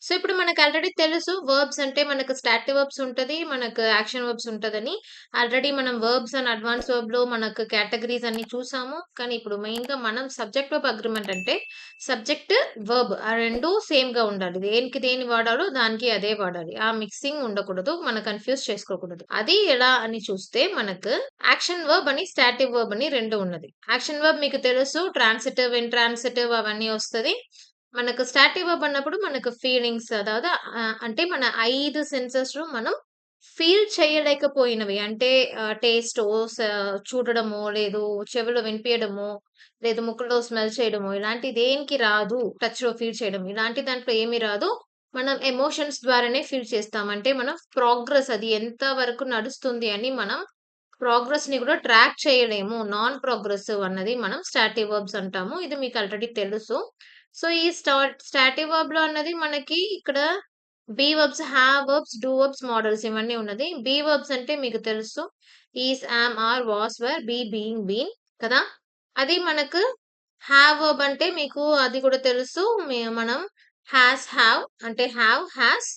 So, ఇప్పుడు మనకు already తెలుసు వర్బ్స్ అంటే మనకు స్టాటివ్ వర్బ్స్ ఉంటది. మనకు యాక్షన్ వర్బ్స్ ఉంటదని. ఆల్రెడీ మనం వర్బ్స్ అండ్ అడ్వాన్స్ వర్బ్‌లో మనకు కేటగరీస్ అన్నీ చూసాము. కానీ ఇప్పుడు మెయిన్‌గా మనం సబ్జెక్ట్ వర్బ్ అగ్రీమెంట్ అంటే సబ్జెక్ట్, వర్బ్ ఆ 2 సేమ్‌గా ఉండాలి. దేనికి దేన్ని వాడాలో దానికి అదే వాడాలి. ఆ మిక్సింగ్ ఉండకూడదు. మనం కన్‌ఫ్యూజ్ చేసుకోకూడదు. అది ఎలా అని చూస్తే మనకు యాక్షన్ వర్బ్ అని, స్టాటివ్ వర్బ్ అని 2 ఉన్నది. యాక్షన్ వర్బ్ మీకు తెలుసు ట్రాన్సిటివ్, ఇంట్రాన్సిటివ్ అవన్నీ వస్తది. మనకు స్టాటివ్ వర్బ్ అన్నప్పుడు మనకు ఫీలింగ్స్ అதாவது అంటే మన 5 సెన్సెస్‌లో మనం ఫీల్ చేయలేకపోయినవి అంటే టేస్టో, చూడడమో, లేదు చెవిలో వినిపియడమో, లేదు ముక్కులో స్మెల్ చేయడమో ఇలాంటి దేనికి రాదు. టచ్‌లో ఫీల్ చేయడం ఇలాంటి దాంట్లో ఏమి రాదు. మనం ఎమోషన్స్ ద్వారానే ఫీల్ చేస్తాం. అంటే మనం ప్రోగ్రెస్ అది ఎంత వరకు నడుస్తుంది అని మనం ప్రోగ్రెస్‌ని గూడా ట్రాక్ చేయలేము. నాన్ ప్రోగ్రెసివ్ అన్నది మనం స్టాటివ్ వర్బ్స్ అంటాము. ఇది మీకు ఆల్రెడీ తెలుసు. సో, ఈ స్టాటివ్ వర్బ్‌లో అన్నది మనకి ఇక్కడ be verbs, have verbs, do verbs, modals ఇవన్నీ ఉన్నది. బీ వర్బ్స్ అంటే మీకు తెలుసు. Is, am, are, was, were, be, being, been కదా! అది మనకు హావ్ వర్బ్ అంటే మీకు అది కూడా తెలుసు. మనం హాస్, హావ్ అంటే హావ్, హాస్,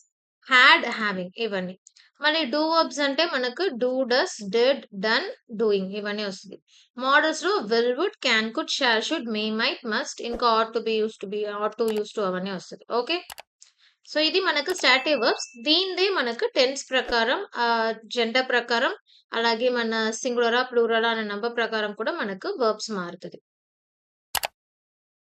హాడ్, హావింగ్ ఇవన్నీ. మళ్ళీ డూ వర్బ్స్ అంటే మనకు do, does, did, done, doing ఇవన్నీ వస్తది. మోడల్స్‌లో will, would, can, could, shall, should, may, might, must ఇంకా ought to be, used to be, ought to, used to అవన్నీ వస్తది. ఓకే. సో, ఇది మనకు స్టాటివ్ వర్బ్స్. దీనిదే మనకు టెన్స్ ప్రకారం జెండర్ ప్రకారం అలాగే మన సింగులరా, ప్లూరలా అనే నంబర్ ప్రకారం కూడా మనకు వర్బ్స్ మారుతది.